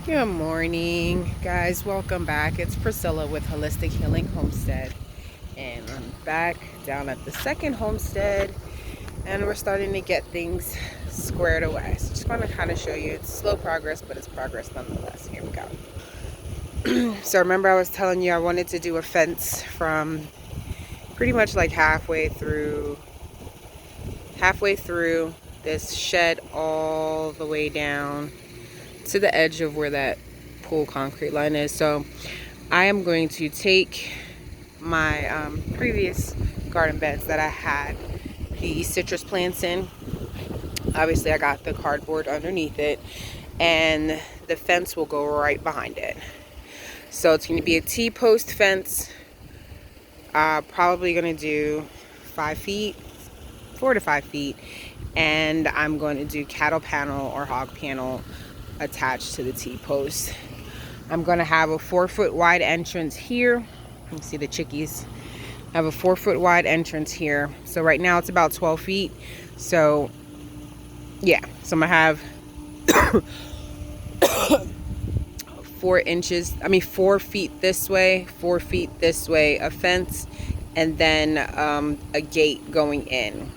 Good morning, guys. Welcome back. It's Priscilla with Holistic Healing Homestead, and I'm back down at the second homestead, and we're starting to get things squared away. So just want to kind of show you it's slow progress, but it's progress nonetheless. Here we go. So remember I was telling you I wanted to do a fence from pretty much like halfway through this shed all the way down to the edge of where that pool concrete line is. So I am going to take my previous garden beds that I had the citrus plants in. Obviously I got the cardboard underneath it, and the fence will go right behind it. So it's going to be a T-post fence. Probably going to do 5 feet, 4 to 5 feet, and I'm going to do cattle panel or hog panel attached to the T-post. I'm going to have a 4-foot wide entrance here. You can see the chickies. I have a 4-foot wide entrance here. So right now it's about 12 feet. So yeah, so I'm going to have 4 feet this way, 4 feet this way, a fence, and then a gate going in.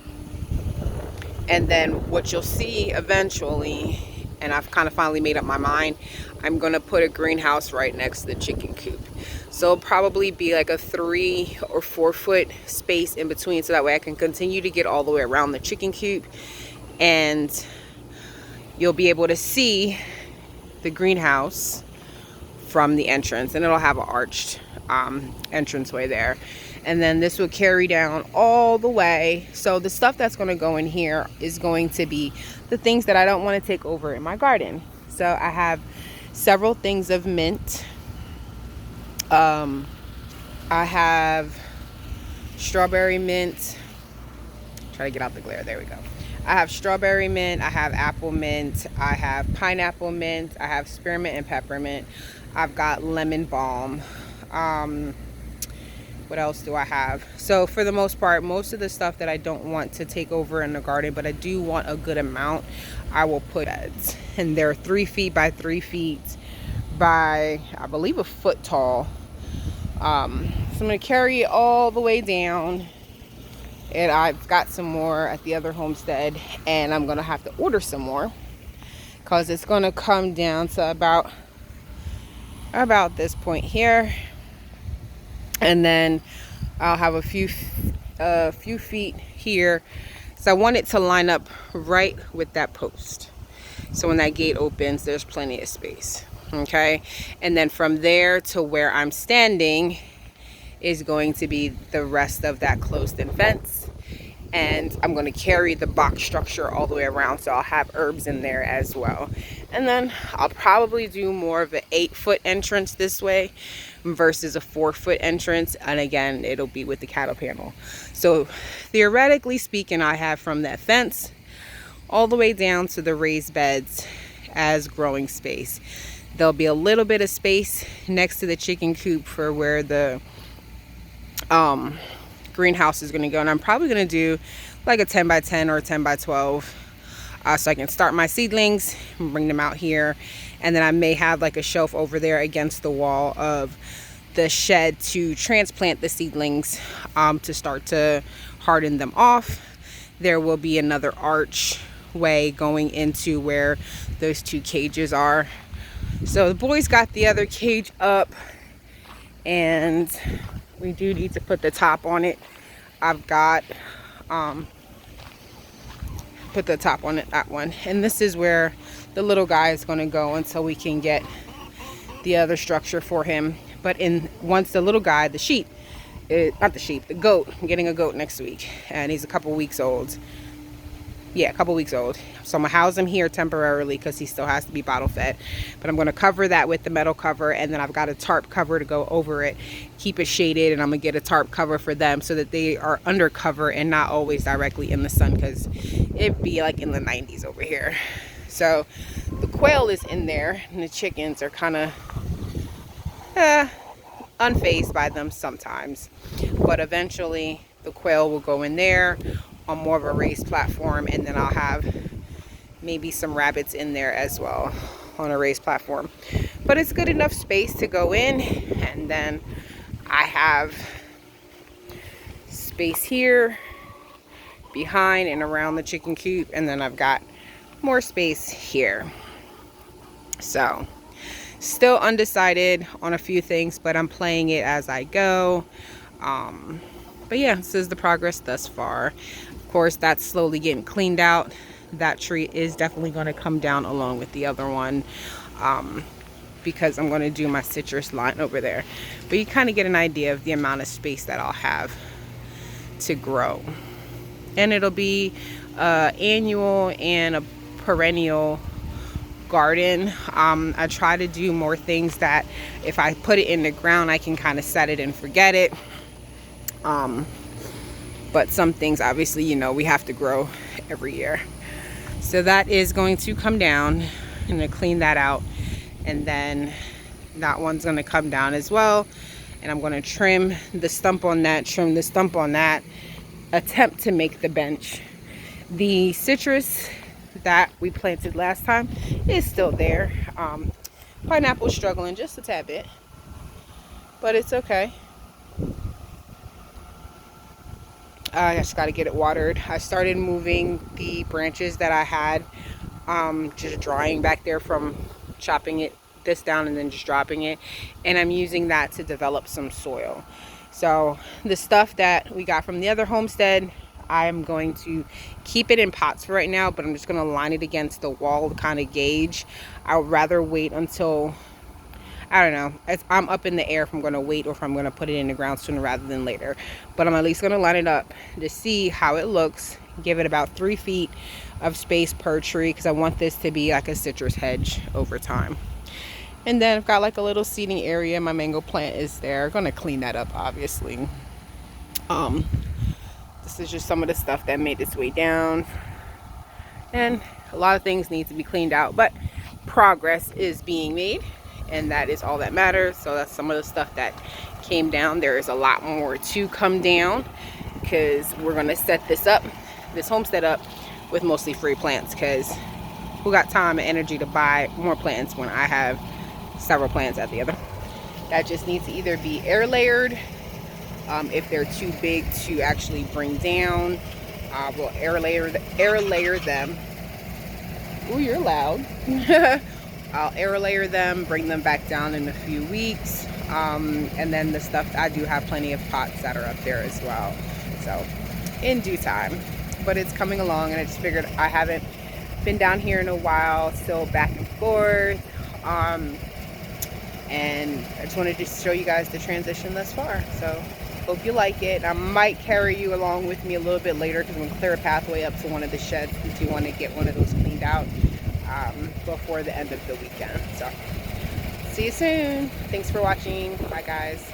And then what you'll see eventually, and I've kind of finally made up my mind, I'm going to put a greenhouse right next to the chicken coop. So it'll probably be like a 3 or 4 foot space in between, so that way I can continue to get all the way around the chicken coop, and you'll be able to see the greenhouse from the entrance, and it'll have an arched entranceway there. And then this will carry down all the way. So the stuff that's going to go in here is going to be the things that I don't want to take over in my garden. So I have several things of mint. I have strawberry mint. Try to get out the glare. There we go. I have strawberry mint. I have apple mint. I have pineapple mint. I have spearmint and peppermint. I've got lemon balm. What else do I have? So for the most part, most of the stuff that I don't want to take over in the garden, but I do want a good amount, I will put beds. And they're 3 feet by 3 feet by, I believe, a foot tall. So I'm going to carry it all the way down. And I've got some more at the other homestead, and I'm going to have to order some more, because it's going to come down to about this point here. And then I'll have a few feet here. So I want it to line up right with that post. So when that gate opens, there's plenty of space. Okay. And then from there to where I'm standing is going to be the rest of that closed-in fence. And I'm going to carry the box structure all the way around. So I'll have herbs in there as well. And then I'll probably do more of an 8-foot entrance this way versus a 4-foot entrance. And again, it'll be with the cattle panel. So theoretically speaking, I have from that fence all the way down to the raised beds as growing space. There'll be a little bit of space next to the chicken coop for where the greenhouse is going to go, and I'm probably going to do like a 10 by 10 or a 10 by 12, so I can start my seedlings and bring them out here. And then I may have like a shelf over there against the wall of the shed to transplant the seedlings, to start to harden them off. There will be another archway going into where those 2 cages are. So the boys got the other cage up, and we do need to put the top on it. I've got put the top on it, that one. And this is where the little guy is going to go until we can get the other structure for him. But once the little guy, the goat, I'm getting a goat next week, and he's a couple weeks old. Yeah, a couple weeks old. So I'm going to house him here temporarily because he still has to be bottle fed. But I'm going to cover that with the metal cover, and then I've got a tarp cover to go over it, keep it shaded, and I'm going to get a tarp cover for them so that they are under cover and not always directly in the sun, because it'd be like in the 90s over here. So the quail is in there, and the chickens are kind of unfazed by them sometimes. But eventually the quail will go in there on more of a raised platform, and then I'll have maybe some rabbits in there as well. on a raised platform. But it's good enough space to go in, and then I have space here behind and around the chicken coop, and then I've got more space here. So still undecided on a few things, but I'm playing it as I go. But yeah, this is the progress thus far. Of course, that's slowly getting cleaned out. That tree is definitely going to come down along with the other one, because I'm going to do my citrus line over there. But you kind of get an idea of the amount of space that I'll have to grow. And it'll be annual and a perennial garden. I try to do more things that if I put it in the ground, I can kind of set it and forget it. But some things, obviously, you know, we have to grow every year. So that is going to come down. I'm going to clean that out, and then that one's going to come down as well. And I'm going to trim the stump on that, trim the stump on that, attempt to make the bench. The citrus that we planted last time is still there. Pineapple's struggling just a tad bit, but it's okay. I just got to get it watered. I started moving the branches that I had, just drying back there from chopping this down and then just dropping it, and I'm using that to develop some soil. So the stuff that we got from the other homestead, I'm going to keep it in pots for right now, but I'm just going to line it against the wall to kind of gauge. I would rather wait until, I don't know, I'm up in the air if I'm going to wait or if I'm going to put it in the ground sooner rather than later. But I'm at least going to line it up to see how it looks. Give it about 3 feet of space per tree, because I want this to be like a citrus hedge over time. And then I've got like a little seating area. My mango plant is there. I'm going to clean that up, obviously. This is just some of the stuff that made its way down. And a lot of things need to be cleaned out, but progress is being made, and that is all that matters. So that's some of the stuff that came down. There is a lot more to come down, because we're going to set this homestead up with mostly free plants, because who got time and energy to buy more plants when I have several plants at the other. That just needs to either be air layered, if they're too big to actually bring down, we'll air layer them. Ooh, you're loud. I'll air layer them, bring them back down in a few weeks, and then the stuff, I do have plenty of pots that are up there as well, so in due time. But it's coming along, and I just figured I haven't been down here in a while, still back and forth, and I just wanted to show you guys the transition thus far. So hope you like it. I might carry you along with me a little bit later, because I'm going to clear a pathway up to one of the sheds. We do want to get one of those cleaned out before the end of the weekend. So see you soon. Thanks for watching. Bye guys.